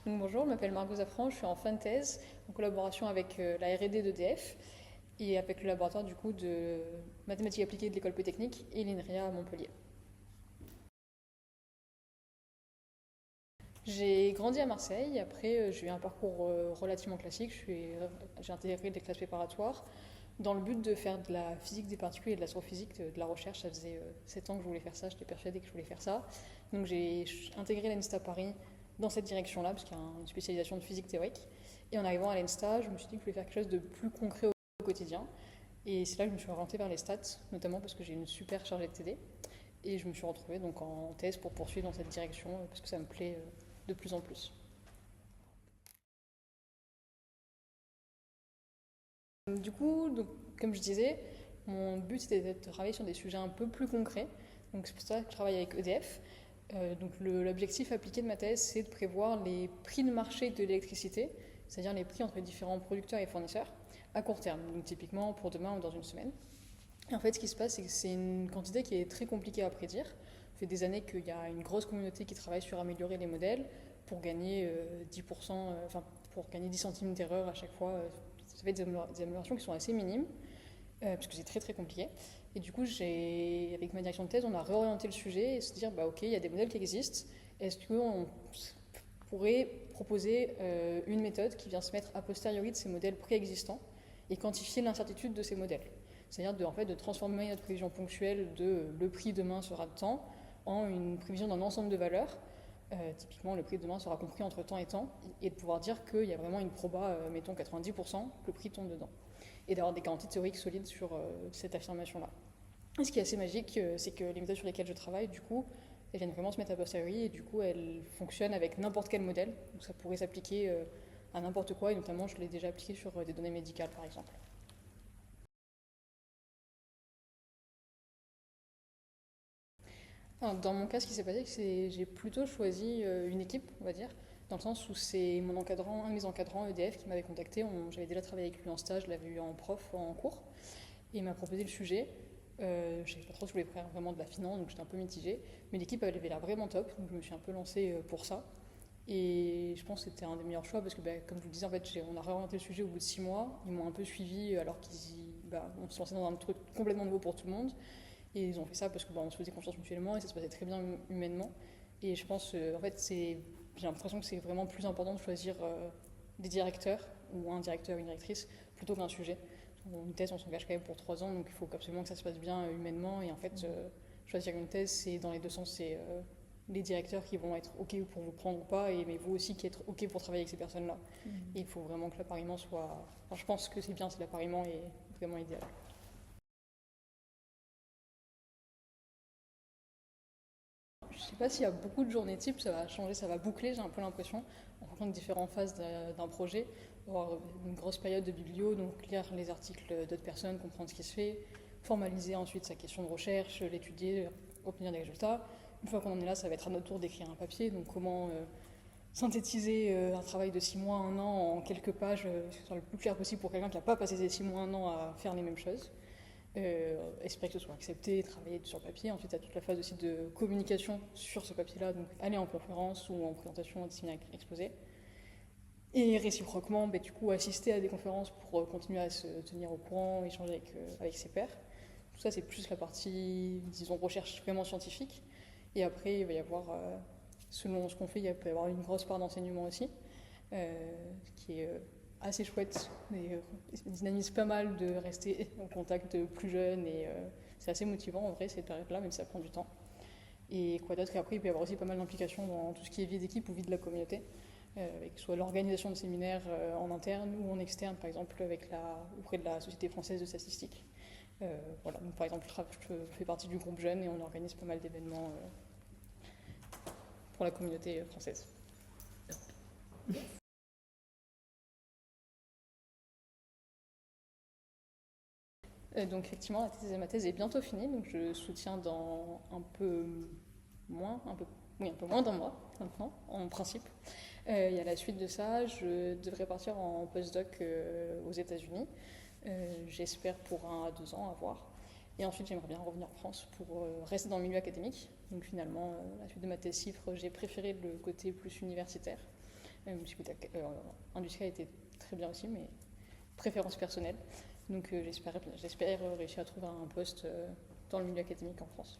Donc, bonjour, je m'appelle Margot Zafran, je suis en fin de thèse en collaboration avec la R&D d'EDF et avec le laboratoire du coup de mathématiques appliquées de l'école polytechnique et l'INRIA à Montpellier. J'ai grandi à Marseille, après j'ai eu un parcours relativement classique, j'ai intégré des classes préparatoires dans le but de faire de la physique des particules et de l'astrophysique, de la recherche. Ça faisait 7 ans que je voulais faire ça, j'étais persuadée que je voulais faire ça. Donc j'ai intégré l'ENSTA Paris dans cette direction-là, parce qu'il y a une spécialisation de physique théorique. Et en arrivant à l'ENSTA, je me suis dit que je voulais faire quelque chose de plus concret au quotidien. Et c'est là que je me suis orientée vers les stats, notamment parce que j'ai une super chargée de TD. Et je me suis retrouvée donc en thèse pour poursuivre dans cette direction, parce que ça me plaît de plus en plus. Du coup, donc, comme je disais, mon but c'était de travailler sur des sujets un peu plus concrets. Donc c'est pour ça que je travaille avec EDF. Donc l'objectif appliqué de ma thèse, c'est de prévoir les prix de marché de l'électricité, c'est-à-dire les prix entre les différents producteurs et fournisseurs, à court terme, donc typiquement pour demain ou dans une semaine. Et en fait, ce qui se passe, c'est que c'est une quantité qui est très compliquée à prédire. Ça fait des années qu'il y a une grosse communauté qui travaille sur améliorer les modèles pour gagner 10%, pour gagner 10 centimes d'erreur à chaque fois. Ça fait des améliorations qui sont assez minimes, parce que c'est très très compliqué. Et du coup, avec ma direction de thèse, on a réorienté le sujet et se dire, bah ok, il y a des modèles qui existent. Est-ce qu'on pourrait proposer une méthode qui vient se mettre a posteriori de ces modèles préexistants et quantifier l'incertitude de ces modèles? C'est-à-dire de transformer notre prévision ponctuelle de le prix demain sera de temps en une prévision d'un ensemble de valeurs. Typiquement, le prix de demain sera compris entre temps et temps, et de pouvoir dire qu'il y a vraiment une proba, mettons 90%, que le prix tombe dedans. Et d'avoir des garanties théoriques solides sur cette affirmation-là. Et ce qui est assez magique, c'est que les méthodes sur lesquelles je travaille, du coup, elles viennent vraiment se mettre à posteriori, et du coup, elles fonctionnent avec n'importe quel modèle. Donc ça pourrait s'appliquer à n'importe quoi, et notamment, je l'ai déjà appliqué sur des données médicales, par exemple. Alors, dans mon cas, ce qui s'est passé, c'est que j'ai plutôt choisi une équipe, on va dire, dans le sens où c'est mon encadrant, un de mes encadrants EDF qui m'avait contacté. J'avais déjà travaillé avec lui en stage, je l'avais eu en prof, en cours, et il m'a proposé le sujet. Je savais pas trop si je voulais faire vraiment de la finance, donc j'étais un peu mitigée. Mais l'équipe avait l'air vraiment top, donc je me suis un peu lancée pour ça. Et je pense que c'était un des meilleurs choix parce que, comme je vous le disais, en fait, on a réorienté le sujet au bout de 6 mois. Ils m'ont un peu suivi alors on se lançait dans un truc complètement nouveau pour tout le monde. Et ils ont fait ça parce qu'on se faisait confiance mutuellement et ça se passait très bien humainement. Et je pense, en fait, j'ai l'impression que c'est vraiment plus important de choisir des directeurs ou un directeur, une directrice, plutôt qu'un sujet. Une thèse, on s'engage quand même pour 3 ans, donc il faut absolument que ça se passe bien humainement. Et en fait, choisir une thèse, c'est dans les deux sens. C'est les directeurs qui vont être OK pour vous prendre ou pas, mais vous aussi qui êtes OK pour travailler avec ces personnes-là. Et il faut vraiment que l'appariement soit. Enfin, je pense que c'est bien si l'appariement est vraiment idéal. Je sais pas s'il y a beaucoup de journées types, ça va changer, ça va boucler, j'ai un peu l'impression, en fonction de différentes phases d'un projet. Avoir une grosse période de biblio, donc lire les articles d'autres personnes, comprendre ce qui se fait, formaliser ensuite sa question de recherche, l'étudier, obtenir des résultats. Une fois qu'on en est là, ça va être à notre tour d'écrire un papier, donc comment synthétiser un travail de 6 mois, 1 an en quelques pages, que ce soit le plus clair possible pour quelqu'un qui n'a pas passé ces 6 mois, 1 an à faire les mêmes choses. Espérer que ce soit accepté, travailler sur papier. Ensuite, il y a toute la phase aussi de communication sur ce papier-là, donc aller en conférence ou en présentation, dessiner, exposer. Et réciproquement, du coup, assister à des conférences pour continuer à se tenir au courant, échanger avec ses pairs. Tout ça, c'est plus la partie, disons, recherche vraiment scientifique. Et après, il va y avoir, selon ce qu'on fait, il peut y avoir une grosse part d'enseignement aussi, qui est assez chouette. Ça dynamise pas mal de rester en contact de plus jeunes et c'est assez motivant en vrai cette période-là, même si ça prend du temps. Et quoi d'autre? Et après, il peut y avoir aussi pas mal d'implications dans tout ce qui est vie d'équipe ou vie de la communauté, avec soit l'organisation de séminaires en interne ou en externe, par exemple auprès de la Société française de statistique. Voilà. Donc, par exemple, je fais partie du groupe jeune et on organise pas mal d'événements pour la communauté française. Donc effectivement, ma thèse est bientôt finie, donc je soutiens dans un peu moins, un peu moins d'un mois maintenant, en principe. Et à la suite de ça, je devrais partir en postdoc aux États-Unis. J'espère pour 1 à 2 ans à voir. Et ensuite, j'aimerais bien revenir en France pour rester dans le milieu académique. Donc finalement, à la suite de ma thèse chiffre, j'ai préféré le côté plus universitaire. Même si industriel était très bien aussi, mais préférence personnelle. Donc j'espère réussir à trouver un poste dans le milieu académique en France.